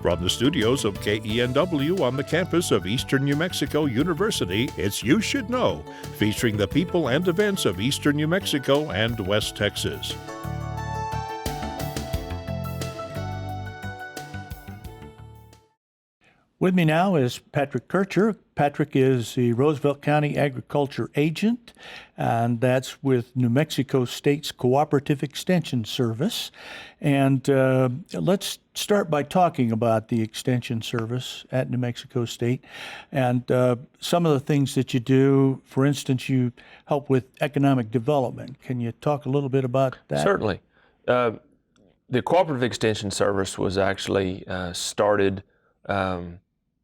From the studios of KENW on the campus of Eastern New Mexico University, it's You Should Know, featuring the people and events of Eastern New Mexico and West Texas. With me now is Patrick Kircher. Patrick is the Roosevelt County Agriculture Agent, and that's with New Mexico State's Cooperative Extension Service. And let's start by talking about the Extension Service at New Mexico State and some of the things that you do. For instance, you help with economic development. Can you talk a little bit about that? Certainly. The Cooperative Extension Service was actually started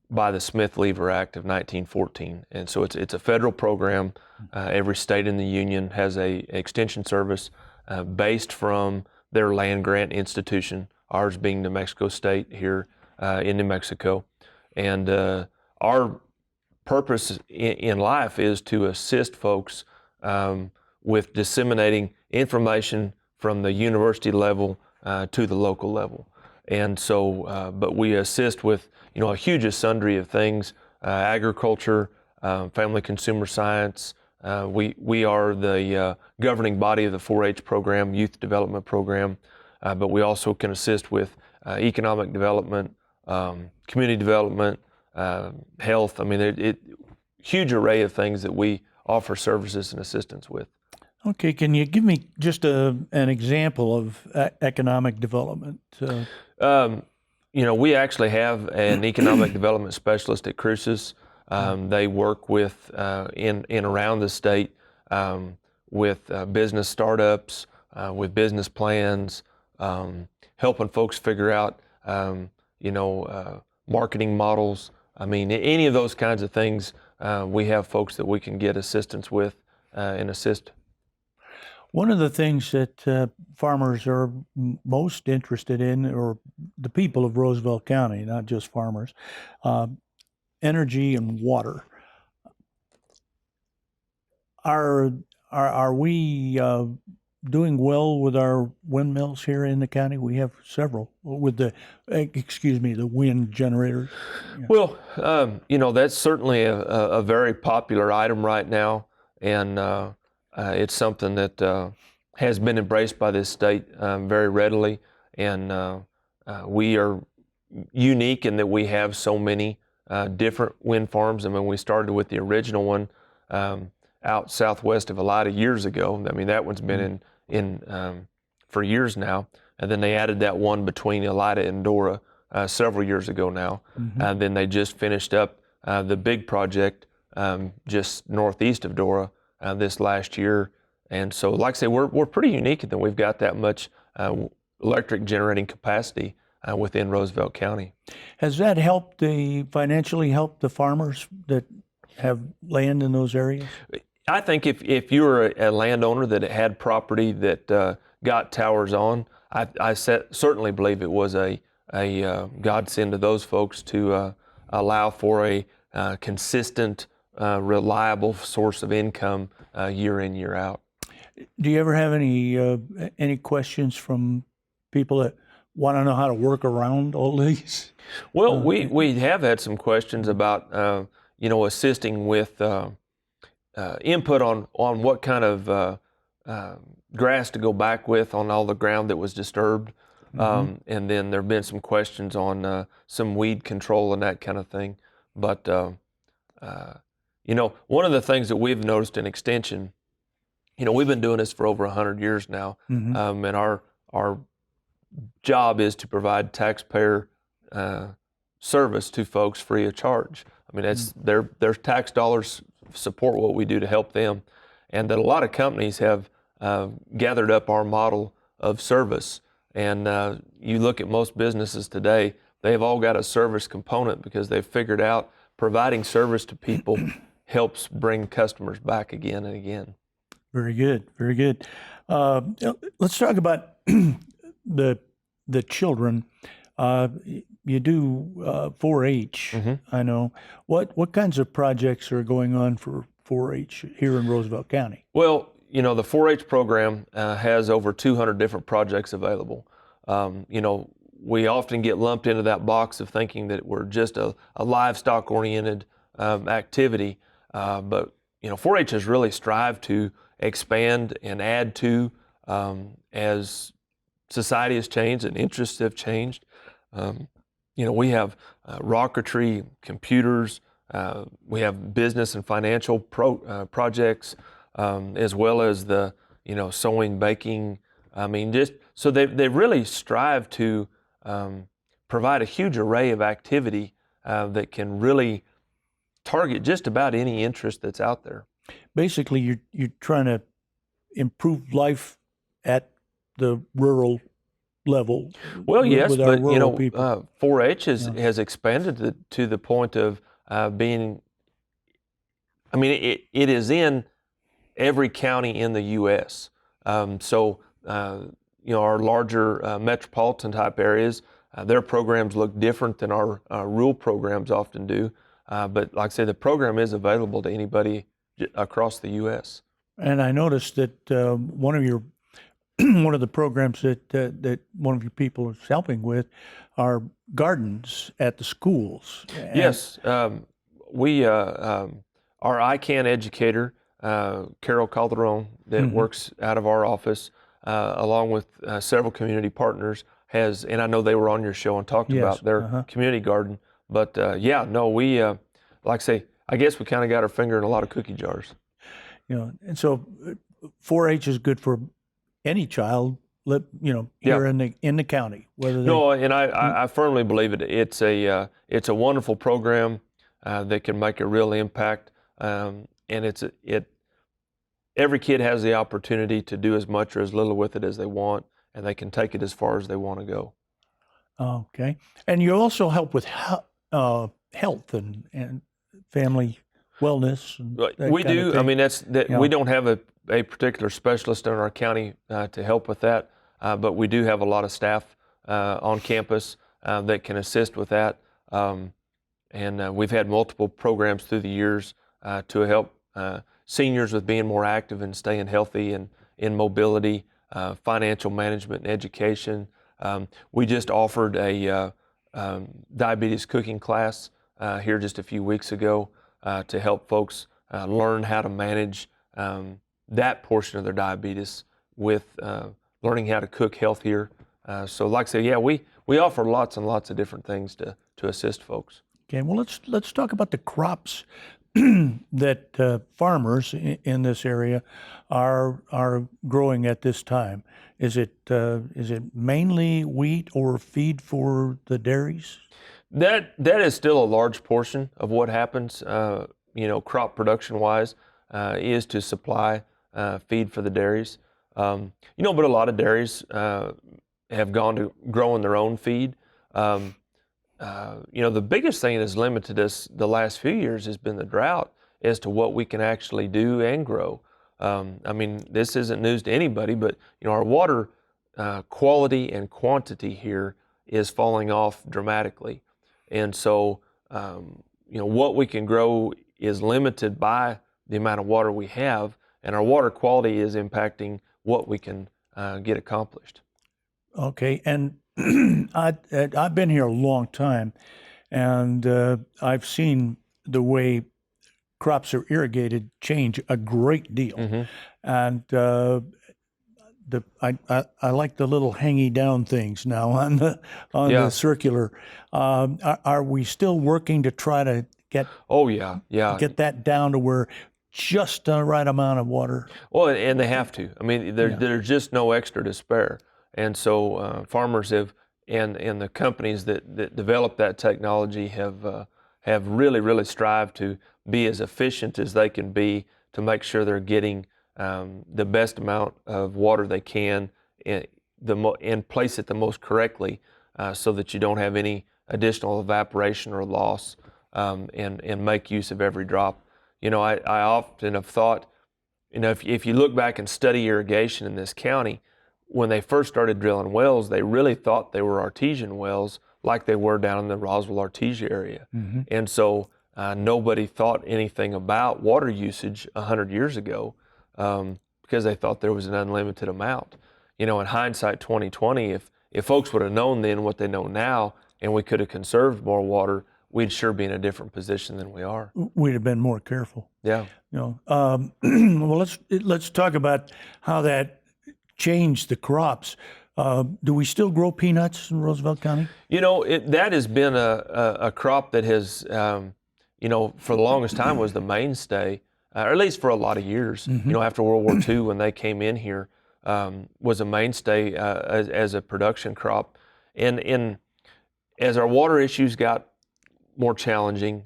by the Smith-Lever Act of 1914, and so it's a federal program. Every state in the union has a extension service based from their land grant institution, ours being New Mexico State here in New Mexico. And our purpose in life is to assist folks with disseminating information from the university level to the local level. And so, but we assist with, a huge sundry of things, agriculture, family consumer science. We are the governing body of the 4-H program, youth development program, but we also can assist with economic development, community development, health. I mean, huge array of things that we offer services and assistance with. Okay, can you give me just an example of economic development? We actually have an economic development specialist at Criss. They work with in around the state with business startups, with business plans, helping folks figure out marketing models. I mean, any of those kinds of things, we have folks that we can get assistance with and assist. One of the things that farmers are most interested in, or the people of Roosevelt County, not just farmers, energy and water. Are we doing well with our windmills here in the county? We have several with the wind generators. Yeah. Well, that's certainly a very popular item right now, and it's something that has been embraced by this state very readily, and we are unique in that we have so many different wind farms. And when we started with the original one out southwest of Elida years ago, I mean, that one's been in for years now, and then they added that one between Elida and Dora several years ago now, and then they just finished up the big project just northeast of Dora this last year. And so, like I say, we're pretty unique in that we've got that much electric generating capacity within Roosevelt County. Has that financially helped the farmers that have land in those areas? I think if you were a landowner that had property that got towers on, I certainly believe it was a godsend to those folks to allow for a consistent, reliable source of income year in, year out. Do you ever have any questions from people that want to know how to work around all these? Well, we have had some questions about assisting with input on what kind of grass to go back with on all the ground that was disturbed, and then there have been some questions on some weed control and that kind of thing. But one of the things that we've noticed in Extension, we've been doing this for over 100 years now, and our job is to provide taxpayer service to folks free of charge. I mean, that's their tax dollars support what we do to help them, and that a lot of companies have gathered up our model of service. And you look at most businesses today, they've all got a service component because they've figured out providing service to people helps bring customers back again and again. Very good, very good. Let's talk about the children. You do 4-H, I know. What kinds of projects are going on for 4-H here in Roosevelt County? Well, the 4-H program has over 200 different projects available. we often get lumped into that box of thinking that we're just a livestock-oriented activity, but 4-H has really strived to expand and add to as society has changed and interests have changed. We have rocketry, computers, we have business and financial projects, as well as the sewing, baking. So they really strive to provide a huge array of activity that can really target just about any interest that's out there. Basically, you're trying to improve life at the rural level. Well, yes, with our but rural people. 4-H has expanded to the point of being. It is in every county in the U.S. Our larger metropolitan type areas, their programs look different than our rural programs often do. But like I say, the program is available to anybody across the U.S. And I noticed that one of the programs that one of your people is helping with are gardens at the schools. Yes, we our ICANN educator, Carol Calderon, that works out of our office, along with several community partners, and I know they were on your show and talked about their community garden. But we like I say, I guess we kind of got our finger in a lot of cookie jars. And so 4-H is good for any child, here in the county. And I firmly believe it. It's a wonderful program that can make a real impact, and every kid has the opportunity to do as much or as little with it as they want, and they can take it as far as they want to go. Okay, and you also help with health and family wellness. And we do. We don't have a particular specialist in our county to help with that, but we do have a lot of staff on campus that can assist with that. And we've had multiple programs through the years to help seniors with being more active and staying healthy and in mobility, financial management and education. We just offered a diabetes cooking class here just a few weeks ago to help folks learn how to manage that portion of their diabetes with learning how to cook healthier. So like I say, we offer lots and lots of different things to assist folks. Okay, well, let's talk about the crops that farmers in this area are growing at this time. Is it mainly wheat or feed for the dairies? That is still a large portion of what happens, crop production wise, is to supply feed for the dairies. But a lot of dairies have gone to growing their own feed. The biggest thing that has limited us the last few years has been the drought as to what we can actually do and grow. This isn't news to anybody, but our water quality and quantity here is falling off dramatically. And so, what we can grow is limited by the amount of water we have, and our water quality is impacting what we can get accomplished. Okay, and I've been here a long time, and I've seen the way crops are irrigated change a great deal. Mm-hmm. And I like the little hangy down things now on the circular. Are we still working to try to get get that down to where just the right amount of water? Well, and they have to. There's just no extra to spare. And so farmers have, and the companies that develop that technology have really strived to be as efficient as they can be to make sure they're getting the best amount of water they can and place it the most correctly so that you don't have any additional evaporation or loss, and make use of every drop. I often have thought, if you look back and study irrigation in this county, when they first started drilling wells, they really thought they were artesian wells like they were down in the Roswell Artesia area. Mm-hmm. And so nobody thought anything about water usage 100 years ago because they thought there was an unlimited amount. In hindsight 2020, if folks would have known then what they know now, and we could have conserved more water, we'd sure be in a different position than we are. We'd have been more careful. Yeah. Well, let's talk about how that changed the crops. Do we still grow peanuts in Roosevelt County? That has been a crop that has, for the longest time was the mainstay, or at least for a lot of years. After World War II, when they came in here, was a mainstay as a production crop. And as our water issues got more challenging,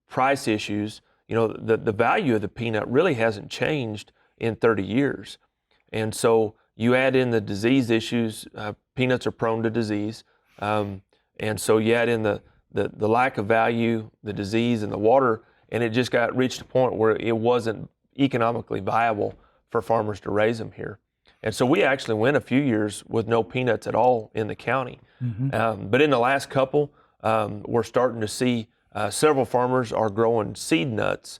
price issues, the value of the peanut really hasn't changed in 30 years. And so you add in the disease issues, peanuts are prone to disease. And so you add in the lack of value, the disease, and the water, and it just reached a point where it wasn't economically viable for farmers to raise them here. And so we actually went a few years with no peanuts at all in the county. But in the last couple, we're starting to see several farmers are growing seed nuts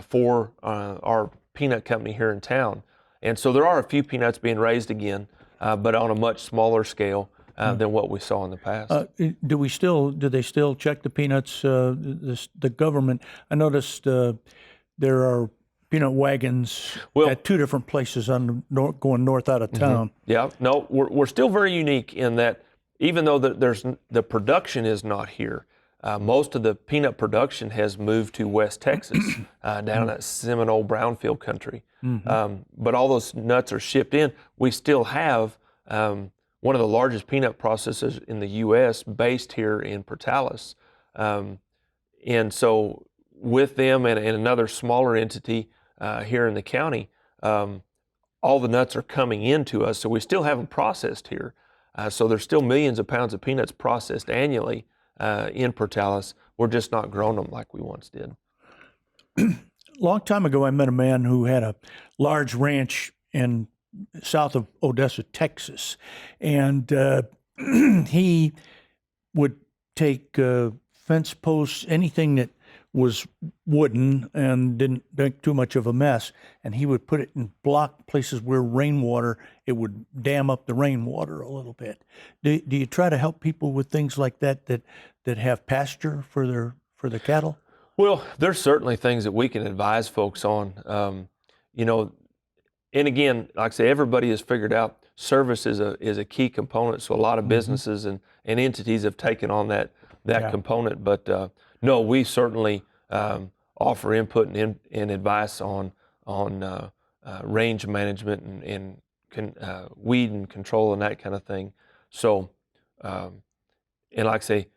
for our peanut company here in town. And so there are a few peanuts being raised again, but on a much smaller scale than what we saw in the past. Do they still check the peanuts? The government, I noticed there are peanut wagons at two different places going north out of town. Yeah, no, we're still very unique in that even though the production is not here, most of the peanut production has moved to West Texas, down that Seminole brownfield country. But all those nuts are shipped in. We still have one of the largest peanut processors in the U.S. based here in Portales. And so with them and another smaller entity here in the county, all the nuts are coming into us. So we still have them processed here. So there's still millions of pounds of peanuts processed annually in Portales. We're just not growing them like we once did. Long time ago, I met a man who had a large ranch in south of Odessa, Texas, and he would take fence posts, anything that was wooden and didn't make too much of a mess, and he would put it in block places where rainwater, it would dam up the rainwater a little bit. Do you try to help people with things like that have pasture for the cattle? Well, there's certainly things that we can advise folks on. And again, like I say, everybody has figured out service is a key component. So a lot of businesses and entities have taken on that component. But no, we certainly offer input and advice on range management and weed and control and that kind of thing. So, and like I say,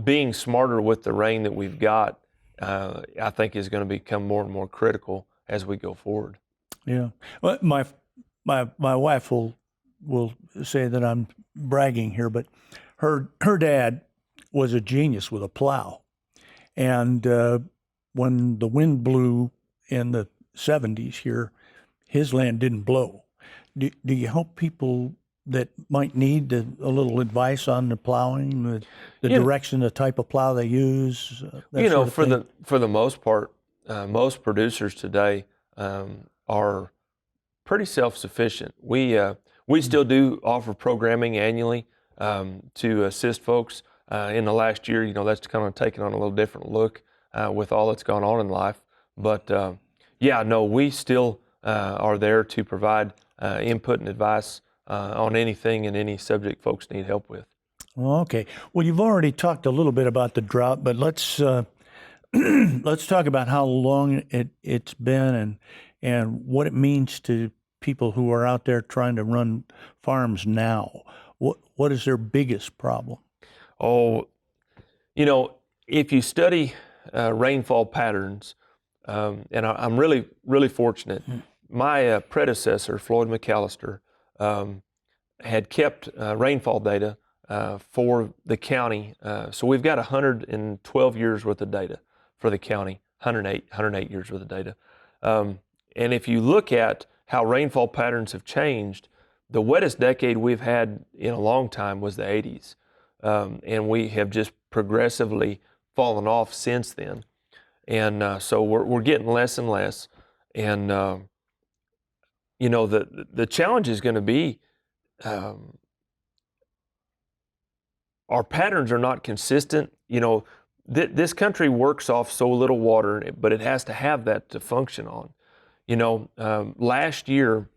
being smarter with the rain that we've got, I think is going to become more and more critical as we go forward. Yeah. Well, my wife will say that I'm bragging here, but her dad was a genius with a plow. And when the wind blew in the 70s here, his land didn't blow. Do you help people that might need a little advice on the plowing, the direction, the type of plow they use? For the most part, most producers today are pretty self-sufficient. We still do offer programming annually to assist folks. In the last year, that's kind of taken on a little different look with all that's gone on in life. But we still are there to provide input and advice on anything and any subject folks need help with. Okay. Well, you've already talked a little bit about the drought, but let's let's talk about how long it's been and what it means to people who are out there trying to run farms now. What is their biggest problem? Oh, if you study rainfall patterns, and I'm really, really fortunate. My predecessor, Floyd McAllister, had kept rainfall data for the county. So we've got 112 years worth of data for the county, 108 years worth of data. And if you look at how rainfall patterns have changed, the wettest decade we've had in a long time was the 80s. And we have just progressively fallen off since then. And so we're getting less and less. And, the challenge is going to be our patterns are not consistent. This country works off so little water, but it has to have that to function on. Last year,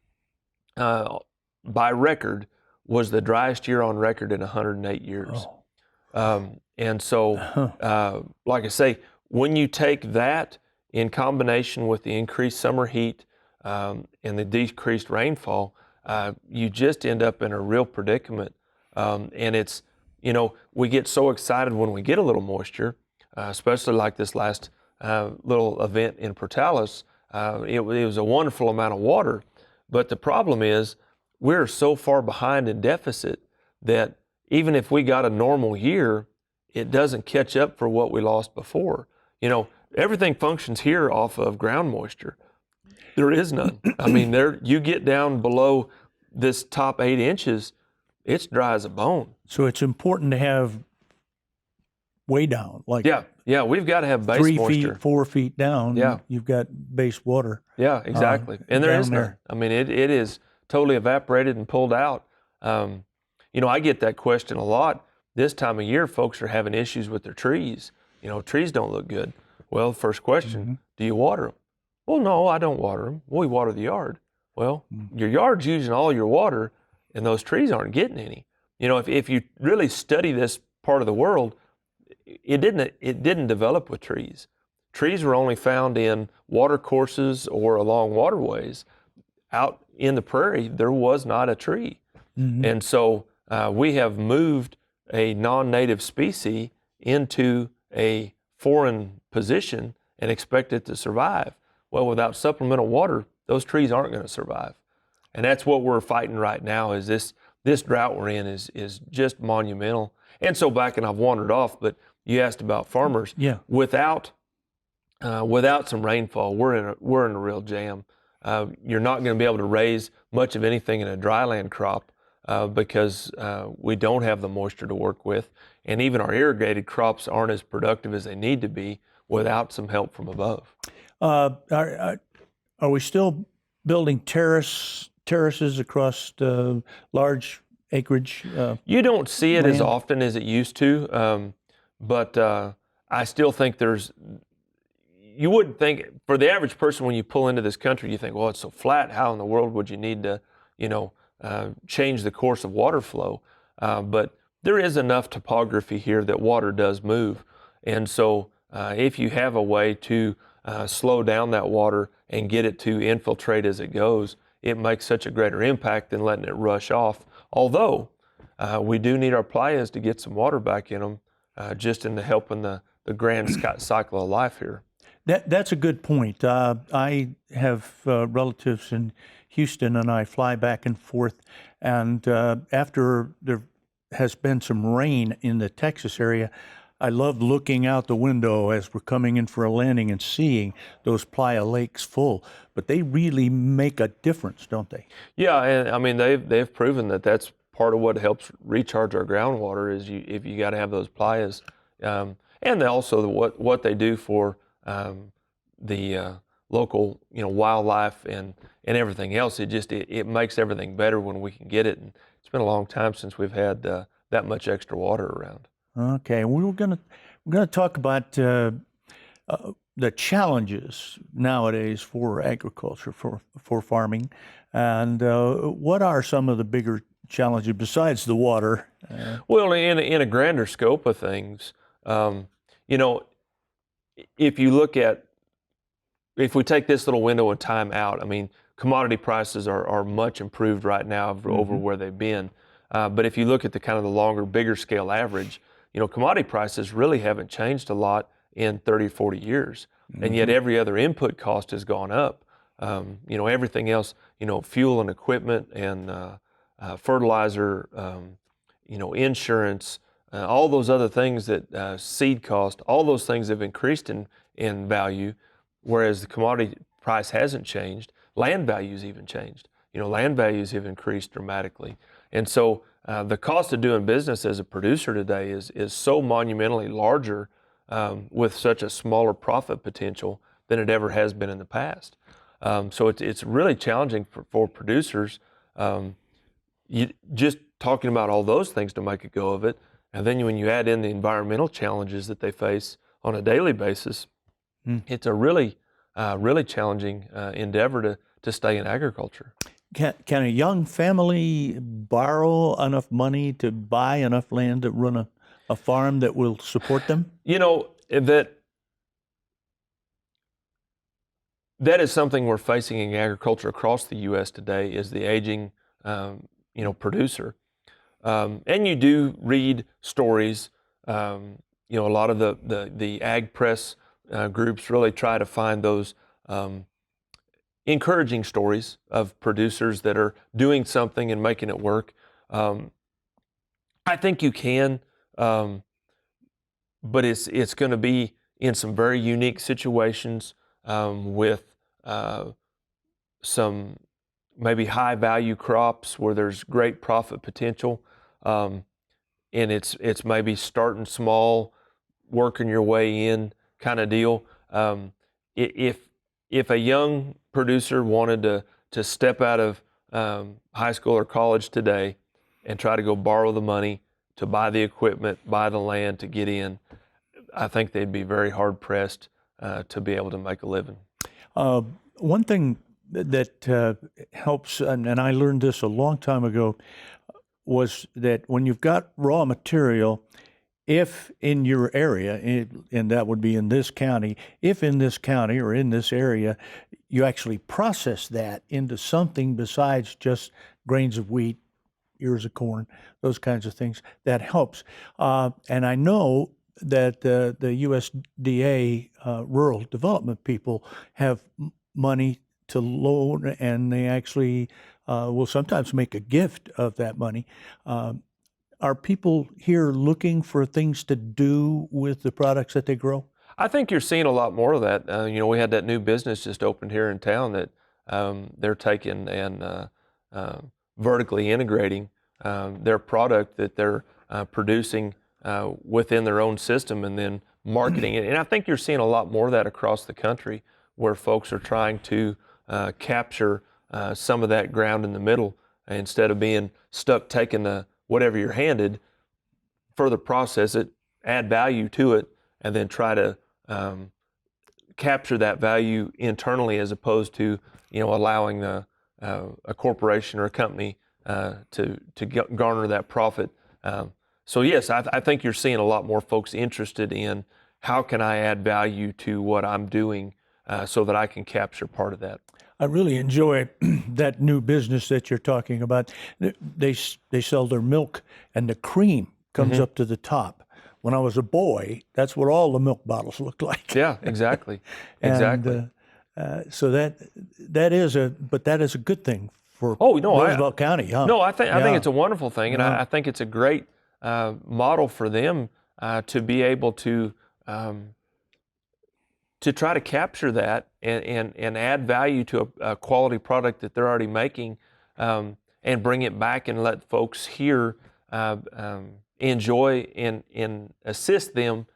by record, was the driest year on record in 108 years. And so, like I say, when you take that in combination with the increased summer heat and the decreased rainfall, you just end up in a real predicament. And it's, we get so excited when we get a little moisture, especially like this last little event in Portales. It was a wonderful amount of water, but the problem is we're so far behind in deficit that even if we got a normal year, it doesn't catch up for what we lost before. Everything functions here off of ground moisture. There is none. I mean, you get down below this top 8 inches, it's dry as a bone. So it's important to have way down, like yeah, we've got to have base 3 moisture. feet, 4 feet down. Yeah. You've got base water. Yeah, exactly. And there is none. there. I mean, it is totally evaporated and pulled out. I get that question a lot. This time of year, folks are having issues with their trees. Trees don't look good. Well, first question, do you water them? Well, no, I don't water them. Well, we water the yard. Well, your yard's using all your water, and those trees aren't getting any. If you really study this part of the world, it didn't develop with trees. Trees were only found in water courses or along waterways. Out in the prairie, there was not a tree. And so we have moved a non-native species into a foreign position and expect it to survive. Well, without supplemental water, those trees aren't going to survive. And that's what we're fighting right now. Is this drought we're in is just monumental. And so back, and I've wandered off, but you asked about farmers. Yeah. Without some rainfall, we're in a real jam. You're not going to be able to raise much of anything in a dryland crop because we don't have the moisture to work with, and even our irrigated crops aren't as productive as they need to be without some help from above. Are we still building terraces across large acreage? You don't see it as land? often as it used to, but I still think you wouldn't think, for the average person when you pull into this country, you think, well, it's so flat, how in the world would you need to, change the course of water flow? But there is enough topography here that water does move. And so if you have a way to slow down that water and get it to infiltrate as it goes, it makes such a greater impact than letting it rush off. Although we do need our playas to get some water back in them, just in helping the grand cycle of life here. That's a good point. I have relatives in Houston, and I fly back and forth. And after there has been some rain in the Texas area, I love looking out the window as we're coming in for a landing and seeing those playa lakes full. But they really make a difference, don't they? Yeah, and I mean they've proven that that's part of what helps recharge our groundwater is if you got to have those playas, and also what they do for the local wildlife and everything else. It makes everything better when we can get it. And it's been a long time since we've had that much extra water around. Okay, we're gonna talk about the challenges nowadays for agriculture, for farming, and what are some of the bigger challenges besides the water? Well, in a grander scope of things, if we take this little window of time out, I mean, commodity prices are much improved right now over where they've been. But if you look at the longer, bigger scale average, commodity prices really haven't changed a lot in 30, 40 years. And yet every other input cost has gone up. Everything else, fuel and equipment and fertilizer, insurance, all those other things that seed cost, all those things have increased in value, whereas the commodity price hasn't changed. Land values even changed. Land values have increased dramatically. And so the cost of doing business as a producer today is so monumentally larger with such a smaller profit potential than it ever has been in the past. So it's really challenging for producers. Just talking about all those things to make a go of it, And then when you add in the environmental challenges that they face on a daily basis, it's a really, really challenging endeavor to stay in agriculture. Can a young family borrow enough money to buy enough land to run a farm that will support them? You know, that is something we're facing in agriculture across the U.S. today, is the aging, producer. And you do read stories. A lot of the ag press groups really try to find those encouraging stories of producers that are doing something and making it work. I think you can, but it's going to be in some very unique situations with some maybe high value crops where there's great profit potential, and it's maybe starting small, working your way in kind of deal. If a young producer wanted to step out of high school or college today and try to go borrow the money to buy the equipment, buy the land to get in, I think they'd be very hard pressed to be able to make a living. One thing that helps, and I learned this a long time ago, was that when you've got raw material, if in your area, and that would be in this county, if in this county or in this area, you actually process that into something besides just grains of wheat, ears of corn, those kinds of things, that helps. And I know that the USDA rural development people have money to loan, and they actually will sometimes make a gift of that money. Are people here looking for things to do with the products that they grow? I think you're seeing a lot more of that. We had that new business just opened here in town that they're taking and vertically integrating their product that they're producing within their own system and then marketing it. And I think you're seeing a lot more of that across the country, where folks are trying to capture some of that ground in the middle, instead of being stuck taking whatever you're handed, further process it, add value to it, and then try to capture that value internally, as opposed to allowing a corporation or a company to garner that profit. So yes, I think you're seeing a lot more folks interested in how can I add value to what I'm doing so that I can capture part of that. I really enjoy that new business that you're talking about. They sell their milk, and the cream comes up to the top. When I was a boy, that's what all the milk bottles looked like. Yeah, exactly. And, so that is a good thing for Roosevelt County, huh? No, I think it's a wonderful thing, and I think it's a great model for them to be able to try to capture that and add value to a quality product that they're already making, and bring it back and let folks here enjoy and assist them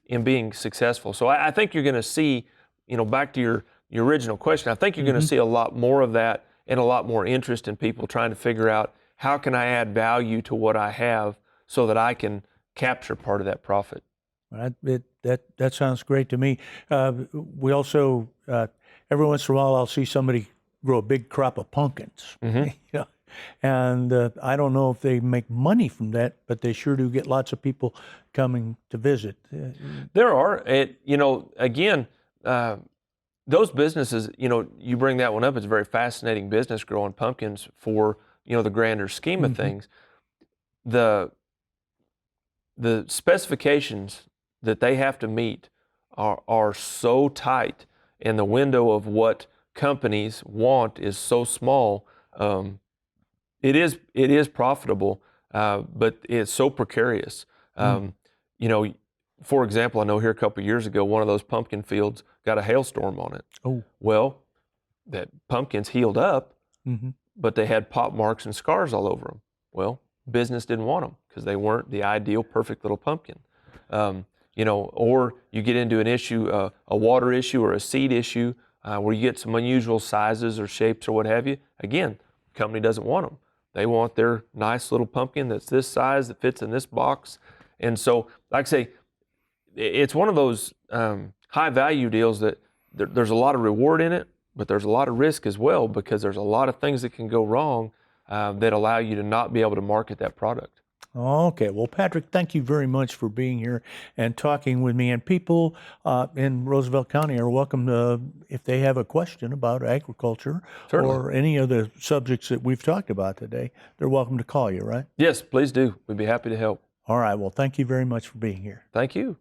in being successful. So I think you're going to see, back to your original question, I think you're going to see a lot more of that and a lot more interest in people trying to figure out how can I add value to what I have so that I can capture part of that profit. That sounds great to me. We also, every once in a while, I'll see somebody grow a big crop of pumpkins. And I don't know if they make money from that, but they sure do get lots of people coming to visit. There are, again, those businesses, you bring that one up, it's a very fascinating business, growing pumpkins for, the grander scheme of things. The specifications that they have to meet are so tight, and the window of what companies want is so small. It is profitable, but it's so precarious. For example, I know here a couple of years ago, one of those pumpkin fields got a hailstorm on it. Oh. Well, that pumpkins healed up, but they had pop marks and scars all over them. Well, business didn't want them because they weren't the ideal, perfect little pumpkin. Or you get into an issue, a water issue or a seed issue, where you get some unusual sizes or shapes or what have you. Again, the company doesn't want them. They want their nice little pumpkin that's this size, that fits in this box, And so, like I say, it's one of those high value deals that there's a lot of reward in it, but there's a lot of risk as well, because there's a lot of things that can go wrong that allow you to not be able to market that product. Okay. Well, Patrick, thank you very much for being here and talking with me. And people in Roosevelt County are welcome to, if they have a question about agriculture Certainly. or any of the subjects that we've talked about today, they're welcome to call you, right? Yes, please do. We'd be happy to help. All right. Well, thank you very much for being here. Thank you.